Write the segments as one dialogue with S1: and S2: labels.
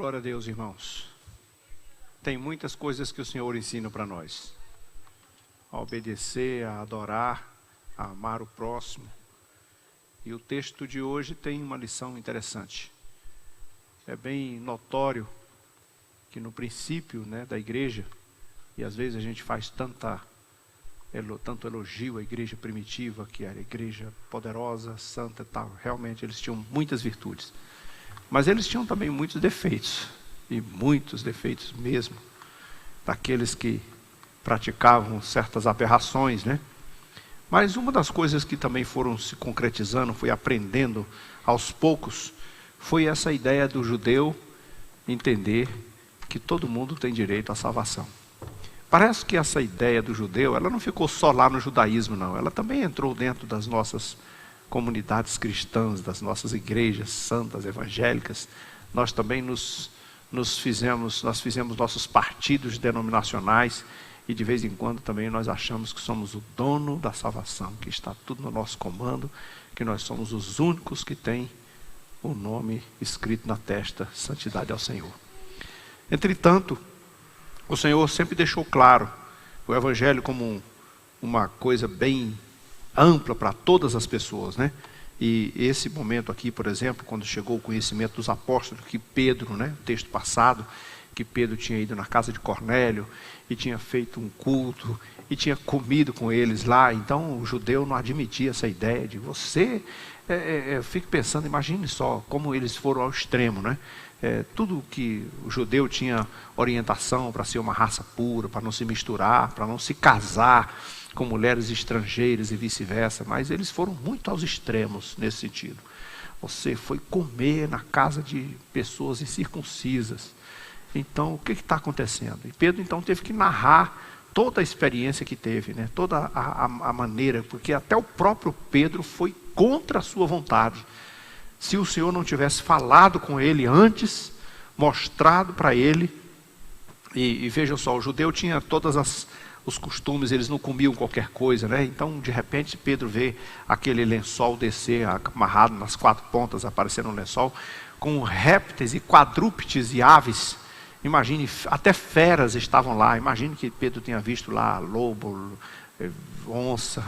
S1: Glória a Deus, irmãos. Tem muitas coisas que o Senhor ensina para nós. A obedecer, a adorar, a amar o próximo. E o texto de hoje tem uma lição interessante. É bem notório que no princípio, da igreja, e às vezes a gente faz tanto elogio à igreja primitiva, que era a igreja poderosa, santa e tal. Realmente eles tinham muitas virtudes. Mas eles tinham também muitos defeitos, e muitos defeitos mesmo, daqueles que praticavam certas aberrações, Mas uma das coisas que também foram se concretizando, fui aprendendo aos poucos, foi essa ideia do judeu entender que todo mundo tem direito à salvação. Parece que essa ideia do judeu, ela não ficou só lá no judaísmo, não. Ela também entrou dentro das nossas comunidades cristãs, das nossas igrejas santas, evangélicas. Nós também nós fizemos nossos partidos denominacionais, e de vez em quando também nós achamos que somos o dono da salvação, que está tudo no nosso comando, que nós somos os únicos que têm o nome escrito na testa, santidade ao Senhor. Entretanto, o Senhor sempre deixou claro o Evangelho como uma coisa bem ampla para todas as pessoas, E esse momento aqui, por exemplo, quando chegou o conhecimento dos apóstolos, que Pedro, o texto passado, que Pedro tinha ido na casa de Cornélio e tinha feito um culto e tinha comido com eles lá. Então o judeu não admitia essa ideia de você. Eu fico pensando, imagine só como eles foram ao extremo, tudo que o judeu tinha orientação para ser uma raça pura, para não se misturar, para não se casar com mulheres estrangeiras e vice-versa, mas eles foram muito aos extremos nesse sentido. Você foi comer na casa de pessoas incircuncisas. Então, o que está acontecendo? E Pedro, então, teve que narrar toda a experiência que teve, toda a maneira, porque até o próprio Pedro foi contra a sua vontade. Se o Senhor não tivesse falado com ele antes, mostrado para ele, e vejam só, o judeu tinha todas os costumes, eles não comiam qualquer coisa, Então, de repente, Pedro vê aquele lençol descer, amarrado nas 4 pontas, aparecendo no lençol, com répteis e quadrúpedes e aves. Imagine, até feras estavam lá. Imagine que Pedro tenha visto lá lobo, onça,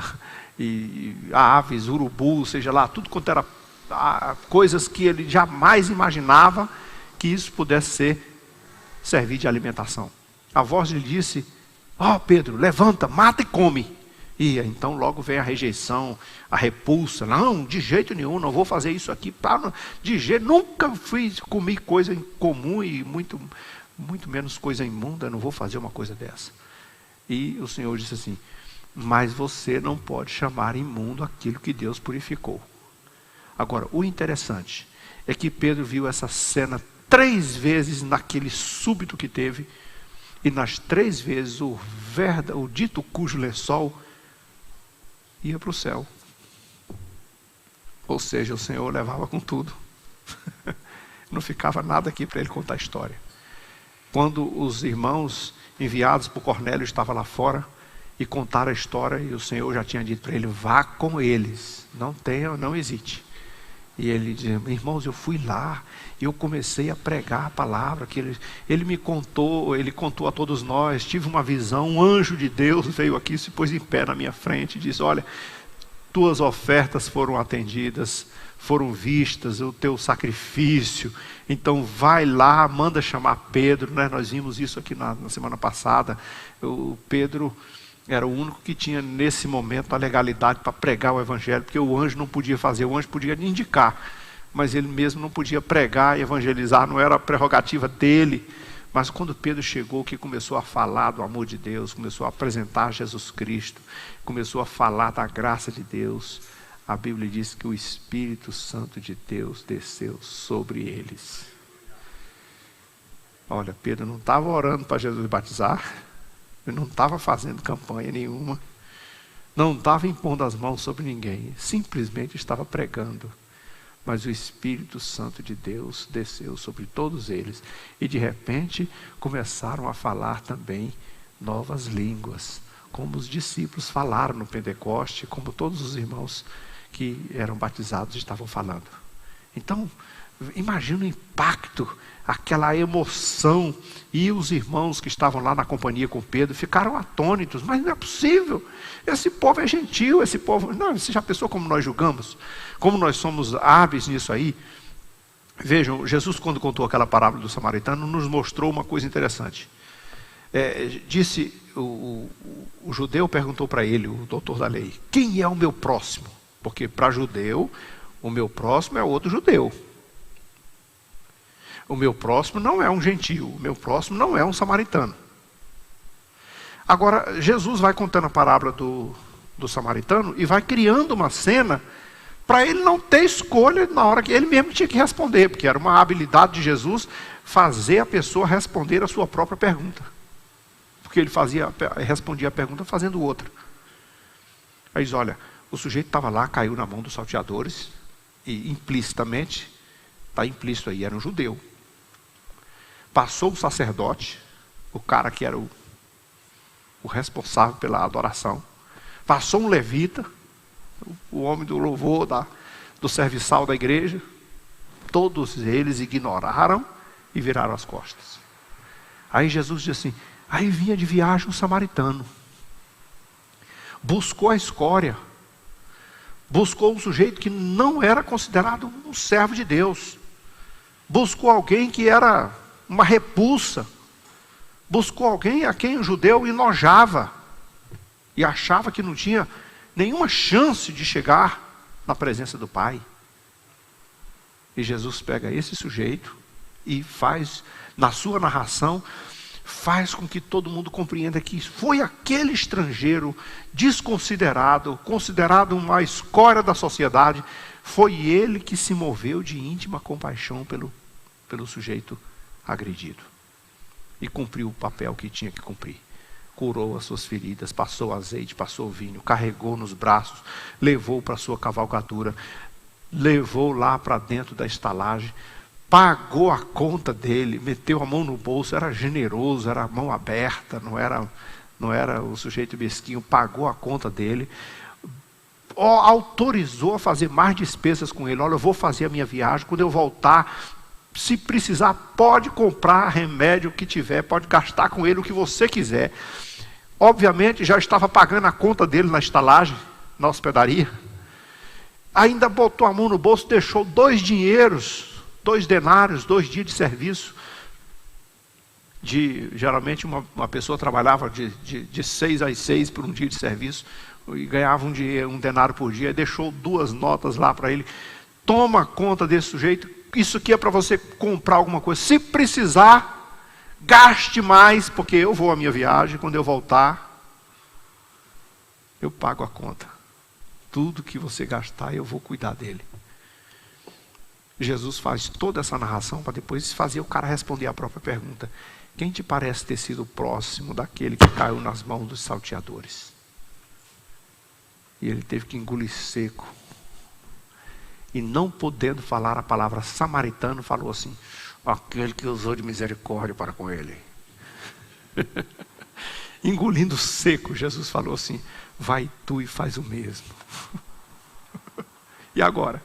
S1: e aves, urubu, seja lá, tudo quanto era coisas que ele jamais imaginava que isso pudesse servir de alimentação. A voz lhe disse: Pedro, levanta, mata e come. E então logo vem a rejeição, a repulsa. Não, de jeito nenhum, não vou fazer isso aqui. De jeito, nunca comi coisa incomum e muito menos coisa imunda, não vou fazer uma coisa dessa. E o Senhor disse assim: mas você não pode chamar imundo aquilo que Deus purificou. Agora, o interessante é que Pedro viu essa cena 3 vezes naquele súbito que teve, e nas 3 vezes o dito cujo lençol ia para o céu. Ou seja, o Senhor levava com tudo. Não ficava nada aqui para ele contar a história. Quando os irmãos enviados por Cornélio estavam lá fora e contaram a história, e o Senhor já tinha dito para ele: vá com eles, não hesite. E ele dizia: irmãos, eu fui lá, eu comecei a pregar a palavra que ele contou a todos nós. Tive uma visão, um anjo de Deus veio aqui, se pôs em pé na minha frente e disse: olha, tuas ofertas foram atendidas, foram vistas, o teu sacrifício, então vai lá, manda chamar Pedro. Nós vimos isso aqui na semana passada. O Pedro era o único que tinha nesse momento a legalidade para pregar o evangelho, porque o anjo não podia fazer, o anjo podia indicar, mas ele mesmo não podia pregar e evangelizar, não era a prerrogativa dele. Mas quando Pedro chegou, que começou a falar do amor de Deus, começou a apresentar Jesus Cristo, começou a falar da graça de Deus, a Bíblia diz que o Espírito Santo de Deus desceu sobre eles. Olha, Pedro não estava orando para Jesus batizar, ele não estava fazendo campanha nenhuma, não estava impondo as mãos sobre ninguém, simplesmente estava pregando. Mas o Espírito Santo de Deus desceu sobre todos eles, e de repente começaram a falar também novas línguas, como os discípulos falaram no Pentecoste, como todos os irmãos que eram batizados estavam falando. Então, imagina o impacto, aquela emoção. E os irmãos que estavam lá na companhia com Pedro ficaram atônitos. Mas não é possível. Esse povo é gentil, esse povo... Não, você já pensou como nós julgamos? Como nós somos hábeis nisso aí? Vejam, Jesus, quando contou aquela parábola do samaritano, nos mostrou uma coisa interessante. Disse, o judeu perguntou para ele, o doutor da lei, quem é o meu próximo? Porque para judeu, o meu próximo é outro judeu. O meu próximo não é um gentio, o meu próximo não é um samaritano. Agora, Jesus vai contando a parábola do samaritano e vai criando uma cena para ele não ter escolha na hora que ele mesmo tinha que responder, porque era uma habilidade de Jesus fazer a pessoa responder a sua própria pergunta. Porque ele respondia a pergunta fazendo outra. Aí diz, olha, o sujeito estava lá, caiu na mão dos salteadores, e implicitamente, está implícito aí, era um judeu. Passou o sacerdote, o cara que era o responsável pela adoração. Passou um levita, o homem do louvor, do serviçal da igreja. Todos eles ignoraram e viraram as costas. Aí Jesus disse assim, aí vinha de viagem um samaritano. Buscou a escória. Buscou um sujeito que não era considerado um servo de Deus. Buscou alguém que era uma repulsa. Buscou alguém a quem o judeu enojava. E achava que não tinha nenhuma chance de chegar na presença do Pai. E Jesus pega esse sujeito e faz, na sua narração, faz com que todo mundo compreenda que foi aquele estrangeiro desconsiderado, considerado uma escória da sociedade, foi ele que se moveu de íntima compaixão pelo sujeito agredido. E cumpriu o papel que tinha que cumprir. Curou as suas feridas, passou azeite, passou vinho, carregou nos braços, levou para a sua cavalgadura, levou lá para dentro da estalagem, pagou a conta dele, meteu a mão no bolso, era generoso, era a mão aberta, não era o sujeito mesquinho, pagou a conta dele, autorizou a fazer mais despesas com ele. Olha, eu vou fazer a minha viagem, quando eu voltar, se precisar, pode comprar remédio que tiver, pode gastar com ele o que você quiser. Obviamente, já estava pagando a conta dele na estalagem, na hospedaria. Ainda botou a mão no bolso, deixou 2 dinheiros, 2 denários, 2 dias de serviço. Geralmente uma pessoa trabalhava de 6 às 6 por um dia de serviço, e ganhava um denário por dia, e deixou 2 notas lá para ele. Toma conta desse sujeito, isso aqui é para você comprar alguma coisa. Se precisar, gaste mais, porque eu vou à minha viagem, quando eu voltar, eu pago a conta. Tudo que você gastar, eu vou cuidar dele. Jesus faz toda essa narração para depois fazer o cara responder a própria pergunta. Quem te parece ter sido próximo daquele que caiu nas mãos dos salteadores? E ele teve que engolir seco. E não podendo falar a palavra samaritano, falou assim, aquele que usou de misericórdia para com ele. Engolindo seco, Jesus falou assim, vai tu e faz o mesmo. E agora?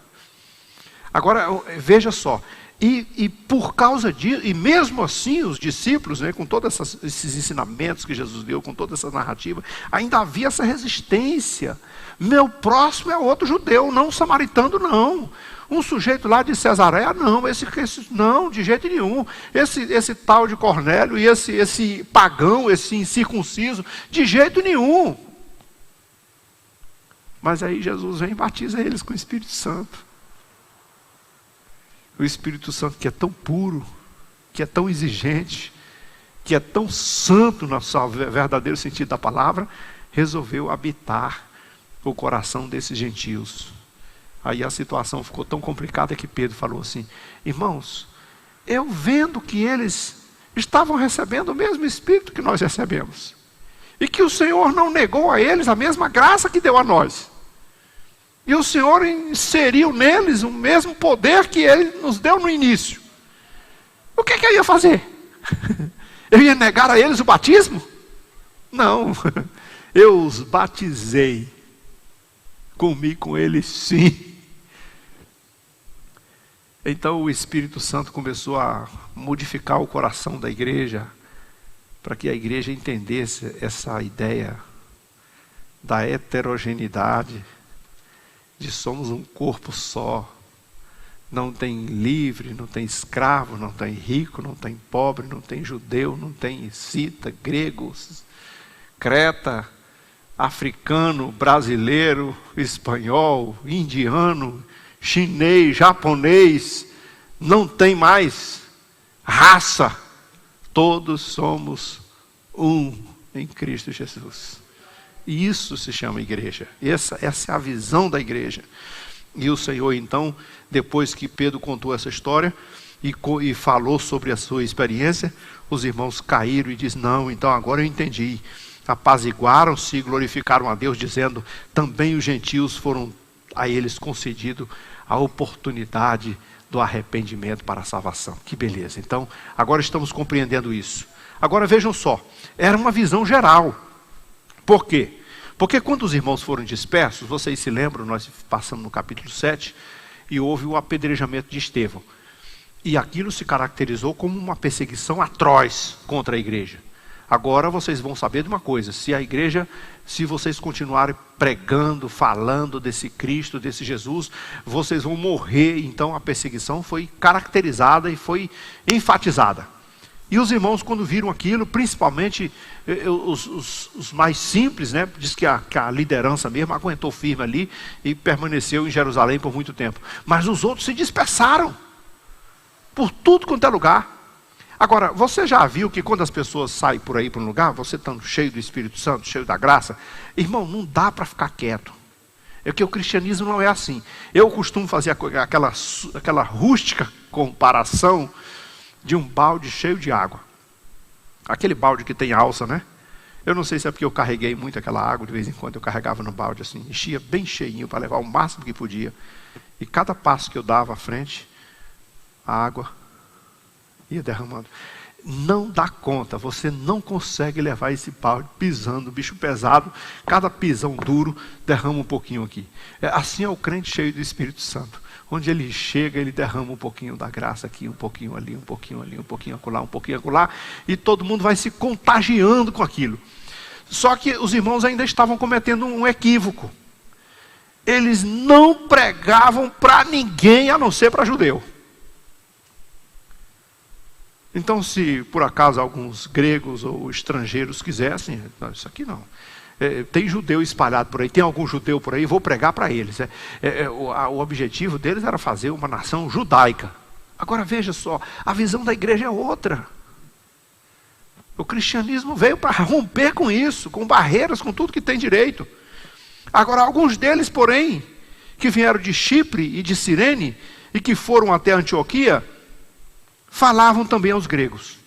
S1: Agora, veja só, e por causa disso, e mesmo assim os discípulos, né, com todos esses ensinamentos que Jesus deu, com toda essa narrativa, ainda havia essa resistência. Meu próximo é outro judeu, não um samaritano, não. Um sujeito lá de Cesareia, não. Não, de jeito nenhum. Esse tal de Cornélio e esse pagão, esse incircunciso, de jeito nenhum. Mas aí Jesus vem e batiza eles com o Espírito Santo. O Espírito Santo que é tão puro, que é tão exigente, que é tão santo no seu verdadeiro sentido da palavra, resolveu habitar o coração desses gentios. Aí a situação ficou tão complicada que Pedro falou assim, irmãos, eu vendo que eles estavam recebendo o mesmo Espírito que nós recebemos, e que o Senhor não negou a eles a mesma graça que deu a nós, e o Senhor inseriu neles o mesmo poder que Ele nos deu no início, o que eu ia fazer? Eu ia negar a eles o batismo? Não, eu os batizei, comi com eles sim. Então o Espírito Santo começou a modificar o coração da igreja, para que a igreja entendesse essa ideia da heterogeneidade, de somos um corpo só. Não tem livre, não tem escravo, não tem rico, não tem pobre, não tem judeu, não tem escita, grego, creta, africano, brasileiro, espanhol, indiano, chinês, japonês, não tem mais raça. Todos somos um em Cristo Jesus. E isso se chama igreja. Essa é a visão da igreja. E o Senhor, então, depois que Pedro contou essa história e falou sobre a sua experiência, os irmãos caíram e disseram: não, então agora eu entendi. Apaziguaram-se e glorificaram a Deus, dizendo: também os gentios foram a eles concedido a oportunidade do arrependimento para a salvação. Que beleza. Então, agora estamos compreendendo isso. Agora vejam só, era uma visão geral. Por quê? Porque quando os irmãos foram dispersos, vocês se lembram, nós passamos no capítulo 7, e houve o apedrejamento de Estevão. E aquilo se caracterizou como uma perseguição atroz contra a igreja. Agora vocês vão saber de uma coisa: se a igreja, se vocês continuarem pregando, falando desse Cristo, desse Jesus, vocês vão morrer. Então a perseguição foi caracterizada e foi enfatizada. E os irmãos, quando viram aquilo, principalmente os mais simples, né? Diz que a liderança mesmo aguentou firme ali e permaneceu em Jerusalém por muito tempo. Mas os outros se dispersaram por tudo quanto é lugar. Agora, você já viu que quando as pessoas saem por aí para um lugar, você estando cheio do Espírito Santo, cheio da graça, irmão, não dá para ficar quieto. É que o cristianismo não é assim. Eu costumo fazer aquela rústica comparação de um balde cheio de água. Aquele balde que tem alça, né? Eu não sei se é porque eu carreguei muito aquela água, de vez em quando eu carregava no balde assim, enchia bem cheinho para levar o máximo que podia. E cada passo que eu dava à frente, a água ia derramando. Não dá conta, você não consegue levar esse balde pisando, bicho pesado, cada pisão duro derrama um pouquinho aqui. Assim é o crente cheio do Espírito Santo. Onde ele chega, ele derrama um pouquinho da graça aqui, um pouquinho ali, um pouquinho ali, um pouquinho acolá, um pouquinho acolá, e todo mundo vai se contagiando com aquilo. Só que os irmãos ainda estavam cometendo um equívoco. Eles não pregavam para ninguém a não ser para judeu. Então, se por acaso alguns gregos ou estrangeiros quisessem, não, isso aqui não. Tem judeu espalhado por aí, tem algum judeu por aí, vou pregar para eles. O objetivo deles era fazer uma nação judaica. Agora veja só, a visão da igreja é outra. O cristianismo veio para romper com isso, com barreiras, com tudo que tem direito. Agora, alguns deles, porém, que vieram de Chipre e de Cirene, e que foram até Antioquia, falavam também aos gregos.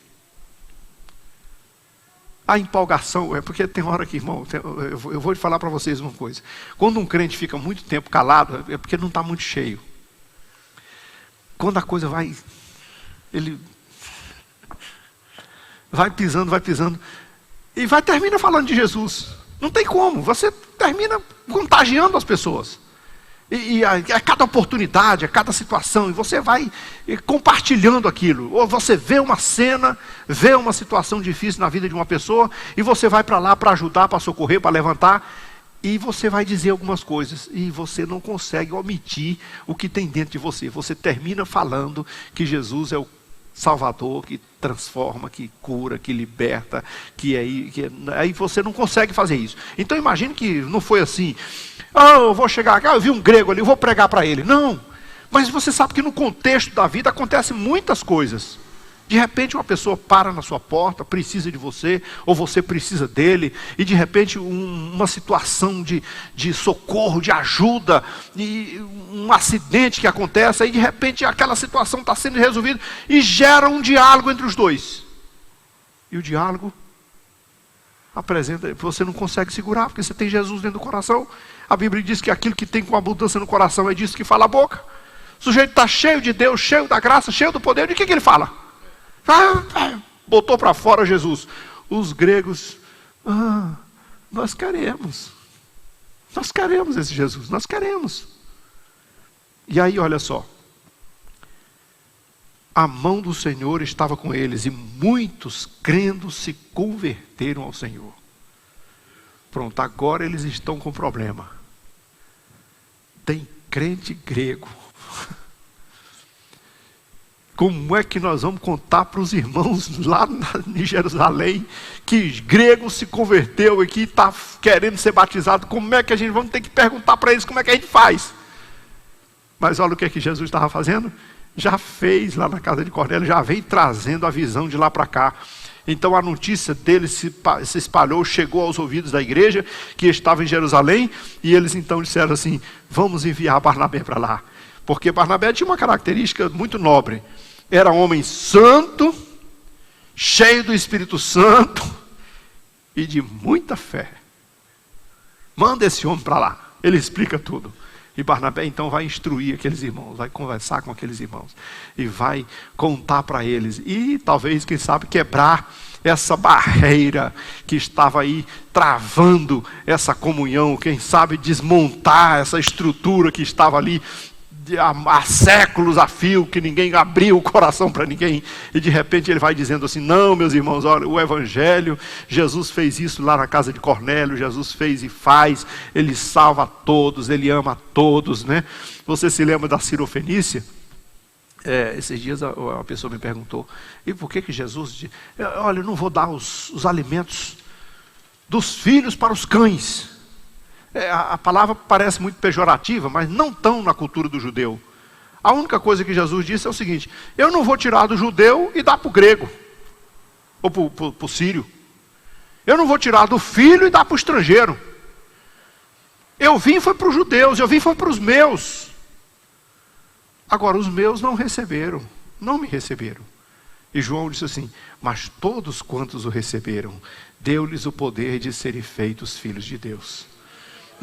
S1: A empolgação, porque tem hora que, irmão, eu vou falar para vocês uma coisa. Quando um crente fica muito tempo calado, é porque não está muito cheio. Quando a coisa vai, ele vai pisando, e termina falando de Jesus. Não tem como, você termina contagiando as pessoas. E a cada oportunidade, a cada situação, e você vai compartilhando aquilo. Ou você vê uma cena, vê uma situação difícil na vida de uma pessoa, e você vai para lá para ajudar, para socorrer, para levantar, e você vai dizer algumas coisas, e você não consegue omitir o que tem dentro de você. Você termina falando que Jesus é o Salvador, que transforma, que cura, que liberta, aí você não consegue fazer isso. Então imagine que não foi assim: eu vou chegar aqui, eu vi um grego ali, eu vou pregar para ele. Não, mas você sabe que no contexto da vida acontecem muitas coisas. De repente uma pessoa para na sua porta, precisa de você, ou você precisa dele, e de repente uma situação de socorro, de ajuda, e um acidente que acontece, aí de repente aquela situação está sendo resolvida, e gera um diálogo entre os dois. E o diálogo apresenta, você não consegue segurar, porque você tem Jesus dentro do coração. A Bíblia diz que aquilo que tem com abundância no coração é disso que fala a boca. O sujeito está cheio de Deus, cheio da graça, cheio do poder, de que ele fala? Botou para fora Jesus. Os gregos, nós queremos esse Jesus, nós queremos. E aí olha só, a mão do Senhor estava com eles, e muitos crendo se converteram ao Senhor. Pronto, agora eles estão com problema. Tem crente grego. Como é que nós vamos contar para os irmãos lá em Jerusalém que grego se converteu e que está querendo ser batizado? Como é que a gente vamos ter que perguntar para eles como é que a gente faz? Mas olha o que é que Jesus estava fazendo. Já fez lá na casa de Cornélio, já vem trazendo a visão de lá para cá. Então a notícia dele se espalhou, chegou aos ouvidos da igreja que estava em Jerusalém, e eles então disseram assim: vamos enviar Barnabé para lá. Porque Barnabé tinha uma característica muito nobre. Era um homem santo, cheio do Espírito Santo e de muita fé. Manda esse homem para lá, ele explica tudo. E Barnabé então vai instruir aqueles irmãos, vai conversar com aqueles irmãos e vai contar para eles, e talvez, quem sabe, quebrar essa barreira que estava aí travando essa comunhão, quem sabe desmontar essa estrutura que estava ali há séculos a fio, que ninguém abriu o coração para ninguém, e de repente ele vai dizendo assim: não, meus irmãos, olha, o Evangelho, Jesus fez isso lá na casa de Cornélio, Jesus fez e faz, ele salva a todos, ele ama a todos, né? Você se lembra da Sirofenícia? Esses dias a pessoa me perguntou: e por que Jesus olha, eu não vou dar os alimentos dos filhos para os cães? A palavra parece muito pejorativa, mas não tão na cultura do judeu. A única coisa que Jesus disse é o seguinte: eu não vou tirar do judeu e dar para o grego, ou para o sírio. Eu não vou tirar do filho e dar para o estrangeiro. Eu vim foi para os judeus, eu vim foi para os meus. Agora, os meus não receberam, não me receberam. E João disse assim: mas todos quantos o receberam, deu-lhes o poder de serem feitos filhos de Deus.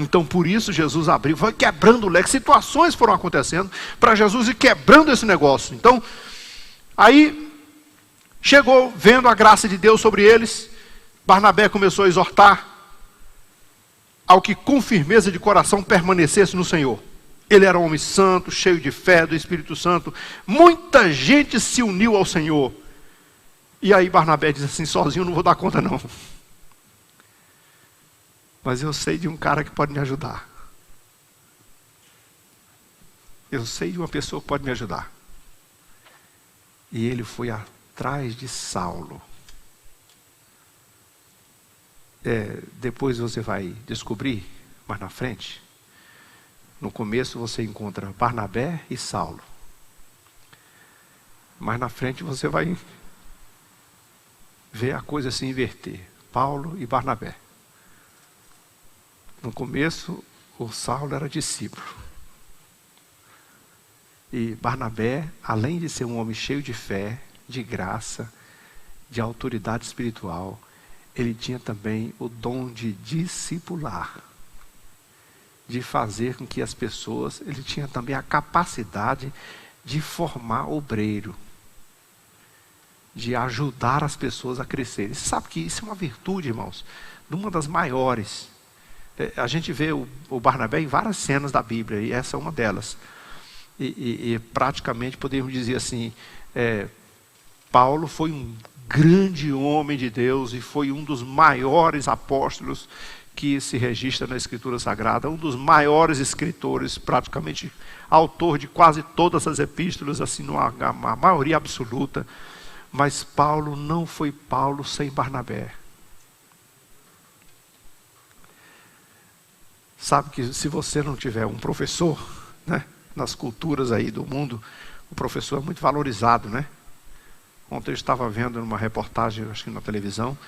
S1: Então por isso Jesus abriu, foi quebrando o leque, situações foram acontecendo para Jesus ir quebrando esse negócio. Então, aí chegou, vendo a graça de Deus sobre eles, Barnabé começou a exortar ao que com firmeza de coração permanecesse no Senhor. Ele era um homem santo, cheio de fé, do Espírito Santo. Muita gente se uniu ao Senhor. E aí Barnabé diz assim: sozinho não vou dar conta não. Mas eu sei de um cara que pode me ajudar. Eu sei de uma pessoa que pode me ajudar. E ele foi atrás de Saulo. Depois você vai descobrir, mais na frente. No começo você encontra Barnabé e Saulo. Mais na frente você vai ver a coisa se inverter. Paulo e Barnabé. No começo, o Saulo era discípulo. E Barnabé, além de ser um homem cheio de fé, de graça, de autoridade espiritual, ele tinha também o dom de discipular, de fazer com que as pessoas, ele tinha também a capacidade de formar obreiro, de ajudar as pessoas a crescerem. Você sabe que isso é uma virtude, irmãos, de uma das maiores. A gente vê o Barnabé em várias cenas da Bíblia, e essa é uma delas. E praticamente podemos dizer assim, Paulo foi um grande homem de Deus e foi um dos maiores apóstolos que se registra na Escritura Sagrada, um dos maiores escritores, praticamente autor de quase todas as epístolas, assim, a maioria absoluta. Mas Paulo não foi Paulo sem Barnabé. Sabe que se você não tiver um professor, né, nas culturas aí do mundo, o professor é muito valorizado, né? Ontem eu estava vendo numa reportagem, acho que na televisão,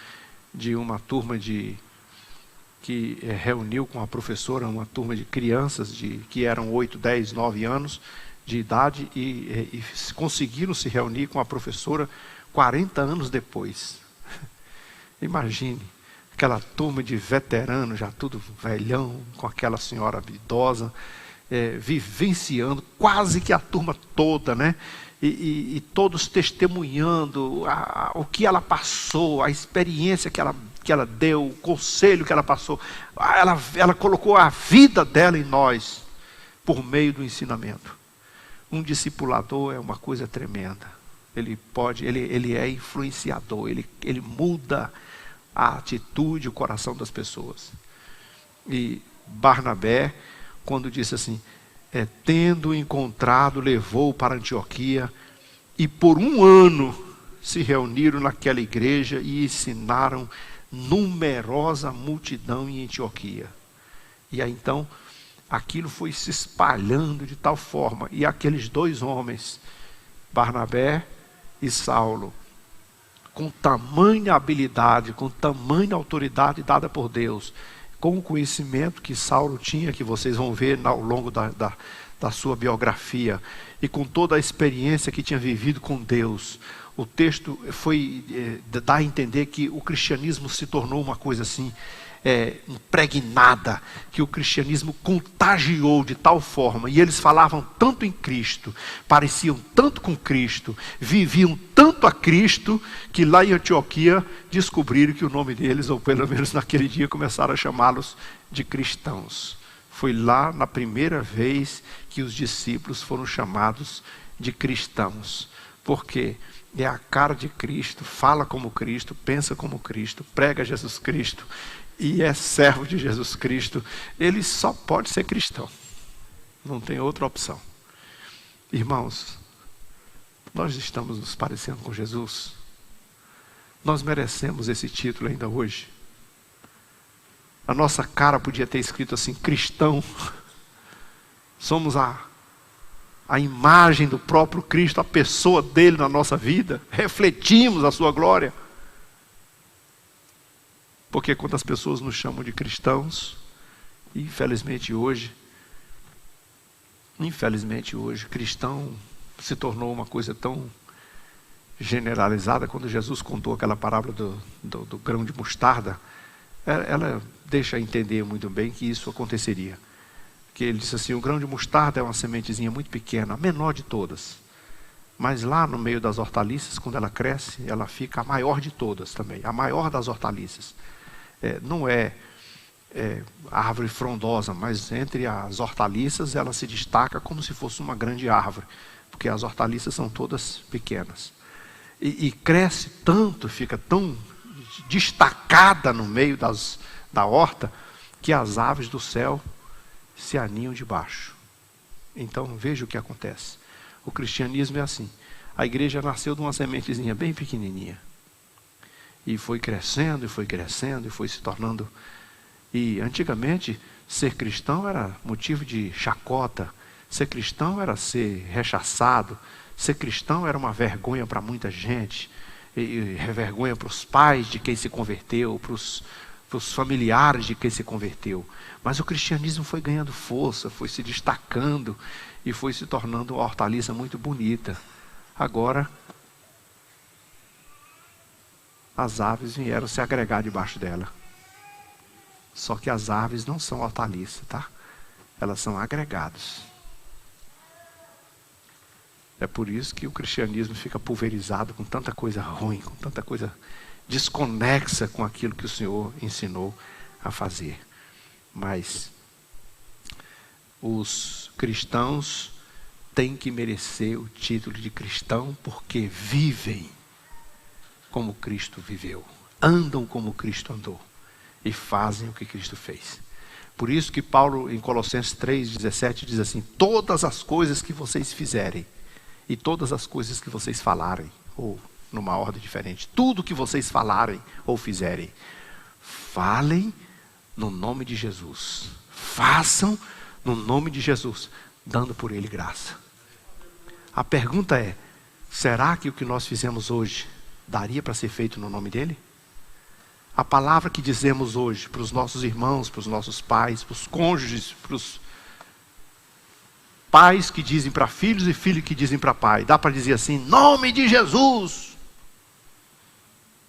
S1: de uma turma que reuniu com a professora, uma turma de crianças que eram 8, 10, 9 anos de idade e conseguiram se reunir com a professora 40 anos depois. Imagine. Aquela turma de veteranos, já tudo velhão, com aquela senhora idosa, vivenciando quase que a turma toda, né? E todos testemunhando o que ela passou, a experiência que ela deu, o conselho que ela passou. Ela colocou a vida dela em nós, por meio do ensinamento. Um discipulador é uma coisa tremenda. Ele é influenciador, ele muda a atitude, o coração das pessoas. E Barnabé, quando disse assim, tendo encontrado, levou para Antioquia, e por 1 ano se reuniram naquela igreja e ensinaram numerosa multidão em Antioquia. E aí então, aquilo foi se espalhando de tal forma, e aqueles 2 homens, Barnabé e Saulo, com tamanha habilidade, com tamanha autoridade dada por Deus, com o conhecimento que Saulo tinha, que vocês vão ver ao longo da sua biografia, e com toda a experiência que tinha vivido com Deus, o texto dá a entender que o cristianismo se tornou uma coisa assim, impregnada, que o cristianismo contagiou de tal forma, e eles falavam tanto em Cristo, pareciam tanto com Cristo, viviam tanto a Cristo, que lá em Antioquia descobriram que o nome deles, ou pelo menos naquele dia, começaram a chamá-los de cristãos. Foi lá na primeira vez que os discípulos foram chamados de cristãos. Por quê? É a cara de Cristo, fala como Cristo, pensa como Cristo, prega Jesus Cristo e é servo de Jesus Cristo. Ele só pode ser cristão, não tem outra opção. Irmãos, nós estamos nos parecendo com Jesus? Nós merecemos esse título ainda hoje? A nossa cara podia ter escrito assim, cristão. Somos a imagem do próprio Cristo, a pessoa dele na nossa vida. Refletimos a sua glória. Porque quando as pessoas nos chamam de cristãos, infelizmente hoje, cristão se tornou uma coisa tão generalizada. Quando Jesus contou aquela parábola do grão de mostarda, ela deixa entender muito bem que isso aconteceria. Que ele disse assim, o grão de mostarda é uma sementezinha muito pequena, a menor de todas. Mas lá no meio das hortaliças, quando ela cresce, ela fica a maior de todas também, a maior das hortaliças. Não é árvore frondosa, mas entre as hortaliças ela se destaca como se fosse uma grande árvore, porque as hortaliças são todas pequenas. E cresce tanto, fica tão destacada no meio da horta, que as aves do céu se aninham debaixo. Então veja o que acontece. O cristianismo é assim. A igreja nasceu de uma sementezinha bem pequenininha. E foi crescendo, e foi crescendo, e foi se tornando... E antigamente, ser cristão era motivo de chacota. Ser cristão era ser rechaçado. Ser cristão era uma vergonha para muita gente. E vergonha para os pais de quem se converteu, para os familiares de quem se converteu. Mas o cristianismo foi ganhando força, foi se destacando e foi se tornando uma hortaliça muito bonita. Agora, as aves vieram se agregar debaixo dela. Só que as aves não são hortaliças, tá? Elas são agregados. É por isso que o cristianismo fica pulverizado com tanta coisa ruim, com tanta coisa desconexa com aquilo que o Senhor ensinou a fazer. Mas os cristãos têm que merecer o título de cristão porque vivem como Cristo viveu, andam como Cristo andou e fazem o que Cristo fez. Por isso que Paulo em Colossenses 3,17 diz assim, todas as coisas que vocês fizerem e todas as coisas que vocês falarem, ou numa ordem diferente, tudo que vocês falarem ou fizerem, falem no nome de Jesus. Façam no nome de Jesus, dando por ele graça. A pergunta é, será que o que nós fizemos hoje daria para ser feito no nome dele? A palavra que dizemos hoje para os nossos irmãos, para os nossos pais, para os cônjuges, para os pais que dizem para filhos e filhos que dizem para pai, dá para dizer assim, nome de Jesus?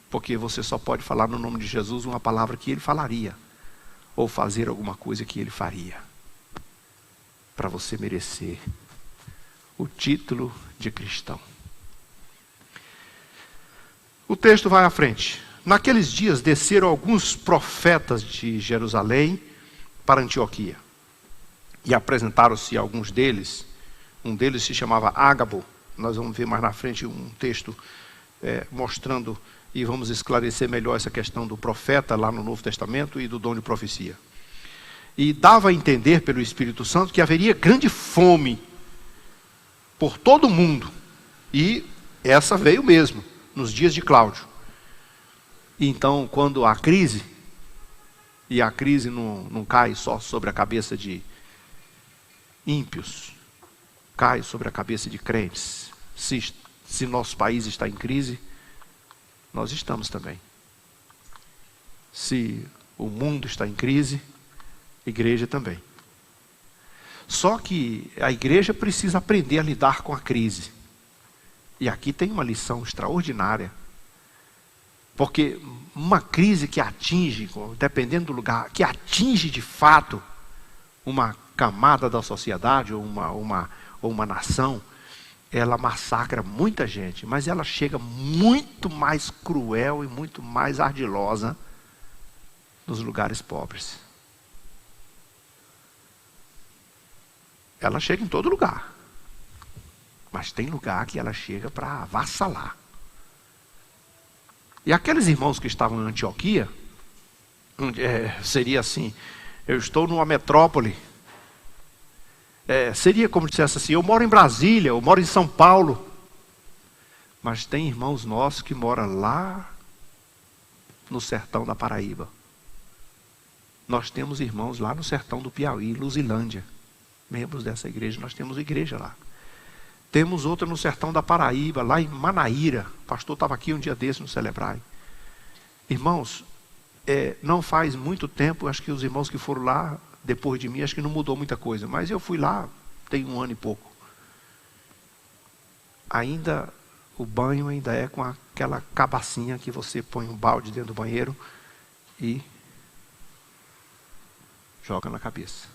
S1: Porque você só pode falar no nome de Jesus uma palavra que ele falaria, ou fazer alguma coisa que ele faria, para você merecer o título de cristão. O texto vai à frente. Naqueles dias desceram alguns profetas de Jerusalém para Antioquia. E apresentaram-se alguns deles. Um deles se chamava Ágabo, Nós vamos ver mais na frente um texto mostrando, e vamos esclarecer melhor essa questão do profeta lá no Novo Testamento e do dom de profecia. E dava a entender pelo Espírito Santo que haveria grande fome por todo o mundo. E essa veio mesmo, nos dias de Cláudio. E então, quando há crise, e a crise não cai só sobre a cabeça de ímpios, cai sobre a cabeça de crentes. Se nosso país está em crise, nós estamos também. Se o mundo está em crise, a igreja também. Só que a igreja precisa aprender a lidar com a crise. E aqui tem uma lição extraordinária. Porque uma crise que atinge, dependendo do lugar, que atinge de fato uma camada da sociedade ou uma nação, ela massacra muita gente, mas ela chega muito mais cruel e muito mais ardilosa nos lugares pobres. Ela chega em todo lugar, mas tem lugar que ela chega para avassalar. E aqueles irmãos que estavam em Antioquia, seria assim, eu estou numa metrópole, seria como se dissesse assim, eu moro em Brasília, eu moro em São Paulo, mas tem irmãos nossos que moram lá no sertão da Paraíba. Nós temos irmãos lá no sertão do Piauí, Luzilândia, membros dessa igreja, nós temos igreja lá. Temos outra no sertão da Paraíba, lá em Manaíra. O pastor estava aqui um dia desses no Celebrai. Irmãos, não faz muito tempo, acho que os irmãos que foram lá, depois de mim, acho que não mudou muita coisa. Mas eu fui lá, tem 1 ano e pouco. O banho ainda é com aquela cabacinha que você põe um balde dentro do banheiro e joga na cabeça.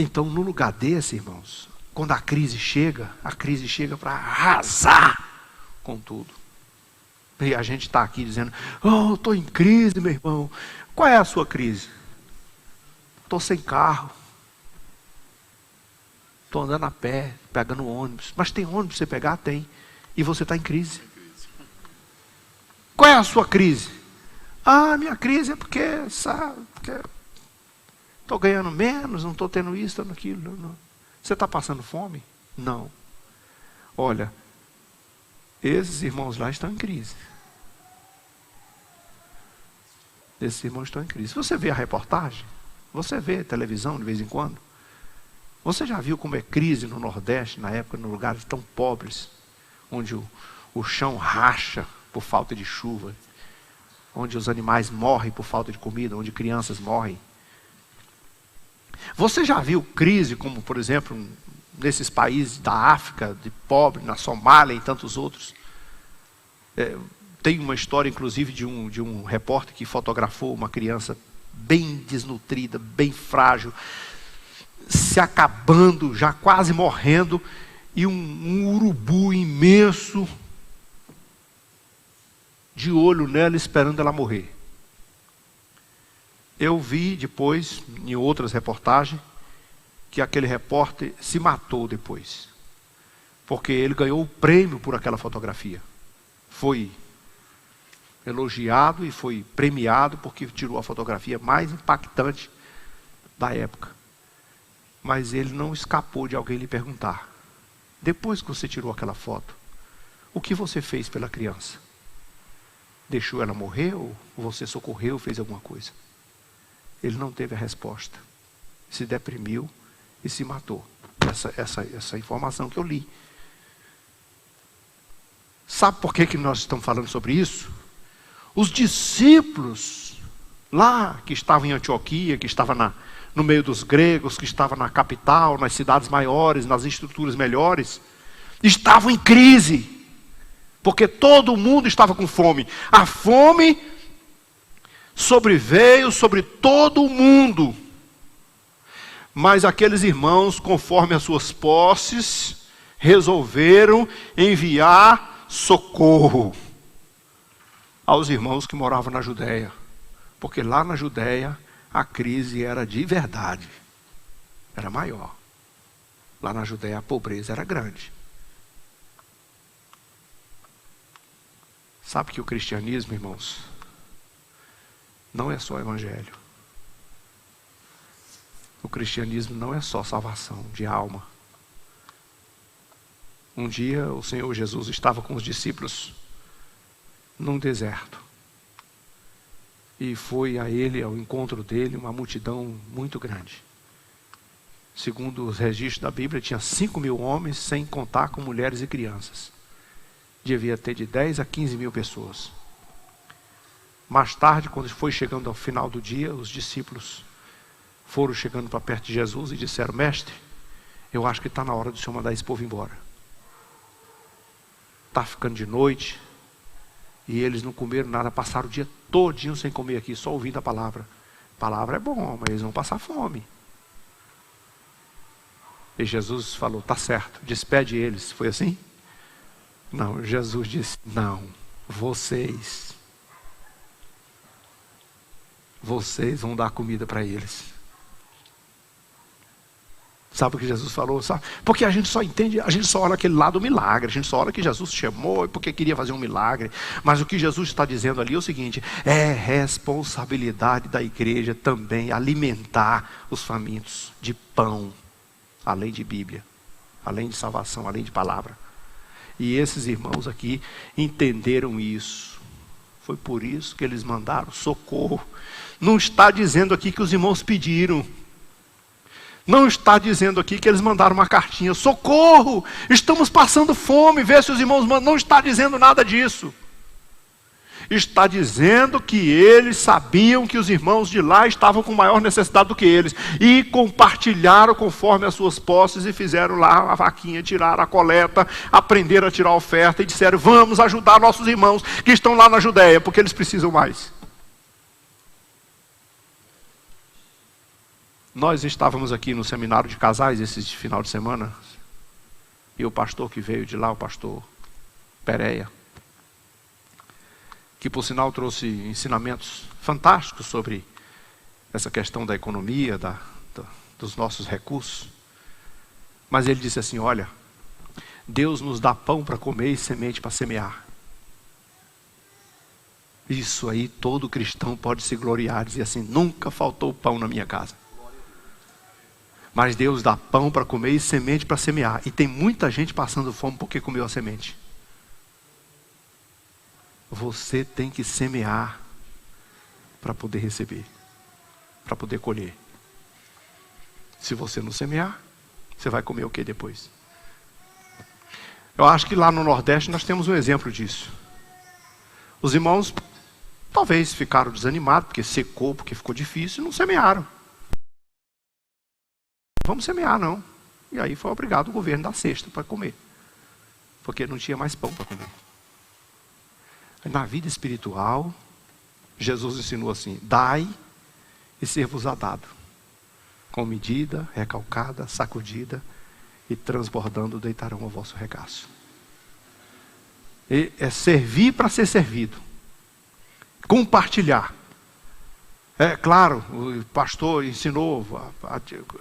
S1: Então, no lugar desse, irmãos, quando a crise chega para arrasar com tudo. E a gente está aqui dizendo, eu estou em crise, meu irmão. Qual é a sua crise? Estou sem carro. Estou andando a pé, pegando ônibus. Mas tem ônibus para você pegar? Tem. E você está em crise. Qual é a sua crise? Minha crise é porque estou ganhando menos, não estou tendo isso, tendo aquilo. Não. Você está passando fome? Não. Olha, esses irmãos lá estão em crise. Esses irmãos estão em crise. Você vê a reportagem? Você vê televisão de vez em quando? Você já viu como é crise no Nordeste, na época, em lugares tão pobres, onde o chão racha por falta de chuva, onde os animais morrem por falta de comida, onde crianças morrem? Você já viu crise como, por exemplo, nesses países da África, de pobre, na Somália e tantos outros? Tem uma história, inclusive, de um repórter que fotografou uma criança bem desnutrida, bem frágil, se acabando, já quase morrendo, e um urubu imenso de olho nela, esperando ela morrer. Eu vi depois, em outras reportagens, que aquele repórter se matou depois. Porque ele ganhou o prêmio por aquela fotografia. Foi elogiado e foi premiado porque tirou a fotografia mais impactante da época. Mas ele não escapou de alguém lhe perguntar, depois que você tirou aquela foto, o que você fez pela criança? Deixou ela morrer ou você socorreu, fez alguma coisa? Ele não teve a resposta. Se deprimiu e se matou. Essa informação que eu li. Sabe por que nós estamos falando sobre isso? Os discípulos lá que estavam em Antioquia, que estavam no meio dos gregos, que estavam na capital, nas cidades maiores, nas estruturas melhores, estavam em crise. Porque todo mundo estava com fome. A fome sobreveio sobre todo o mundo. Mas aqueles irmãos, conforme as suas posses, resolveram enviar socorro aos irmãos que moravam na Judéia. Porque lá na Judéia a crise era de verdade. Era maior. Lá na Judéia a pobreza era grande. Sabe que o cristianismo, irmãos, não é só evangelho. O cristianismo não é só salvação de alma. Um dia o Senhor Jesus estava com os discípulos num deserto. E foi a ele, ao encontro dele, uma multidão muito grande. Segundo os registros da Bíblia, tinha 5.000 homens, sem contar com mulheres e crianças. Devia ter de 10 a 15 mil pessoas. Mais tarde, quando foi chegando ao final do dia, os discípulos foram chegando para perto de Jesus e disseram: mestre, eu acho que está na hora do Senhor mandar esse povo embora. Está ficando de noite. E eles não comeram nada, passaram o dia todinho sem comer aqui, só ouvindo a palavra. A palavra é bom, mas eles vão passar fome. E Jesus falou: tá certo, despede eles. Foi assim? Não, Jesus disse: não, vocês vão dar comida para eles. Sabe o que Jesus falou? Sabe? Porque a gente só entende, a gente só olha aquele lado do milagre, a gente só olha que Jesus chamou porque queria fazer um milagre. Mas o que Jesus está dizendo ali é o seguinte: é responsabilidade da igreja também alimentar os famintos de pão, além de Bíblia, além de salvação, além de palavra. E esses irmãos aqui entenderam isso. Foi por isso que eles mandaram socorro. Não está dizendo aqui que os irmãos pediram. Não está dizendo aqui que eles mandaram uma cartinha: socorro, estamos passando fome, vê se os irmãos mandam. Não está dizendo nada disso. Está dizendo que eles sabiam que os irmãos de lá estavam com maior necessidade do que eles. E compartilharam conforme as suas posses e fizeram lá a vaquinha, tiraram a coleta, aprenderam a tirar a oferta e disseram: vamos ajudar nossos irmãos que estão lá na Judéia, porque eles precisam mais. Nós estávamos aqui no seminário de casais esse final de semana, e o pastor que veio de lá, o pastor Pereira, que por sinal trouxe ensinamentos fantásticos sobre essa questão da economia, dos nossos recursos. Mas ele disse assim: olha, Deus nos dá pão para comer e semente para semear. Isso aí todo cristão pode se gloriar, dizer assim: nunca faltou pão na minha casa. Mas Deus dá pão para comer e semente para semear. E tem muita gente passando fome porque comeu a semente. Você tem que semear para poder receber, para poder colher. Se você não semear, você vai comer o que depois? Eu acho que lá no Nordeste nós temos um exemplo disso. Os irmãos talvez ficaram desanimados porque secou, porque ficou difícil e não semearam. Vamos semear, não. E aí foi obrigado o governo dar cesta para comer, porque não tinha mais pão para comer. Na vida espiritual, Jesus ensinou assim: dai e ser-vos-á dado, com medida, recalcada, sacudida e transbordando deitarão o vosso regaço. E é servir para ser servido, compartilhar. É claro, o pastor ensinou: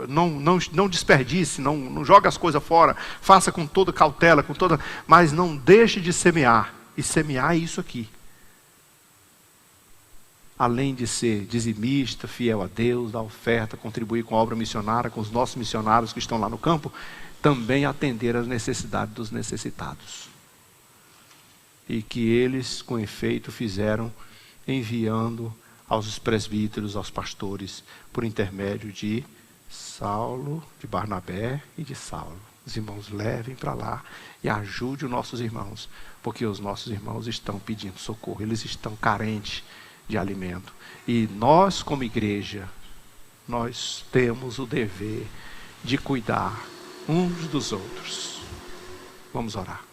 S1: não desperdice, não jogue as coisas fora, faça com toda cautela, mas não deixe de semear. E semear é isso aqui. Além de ser dizimista, fiel a Deus, dar oferta, contribuir com a obra missionária, com os nossos missionários que estão lá no campo, também atender às necessidades dos necessitados. E que eles, com efeito, fizeram enviando aos presbíteros, aos pastores, por intermédio de Saulo, de Barnabé e de Saulo. Os irmãos levem para lá e ajude os nossos irmãos, porque os nossos irmãos estão pedindo socorro, eles estão carentes de alimento. E nós, como igreja, nós temos o dever de cuidar uns dos outros. Vamos orar.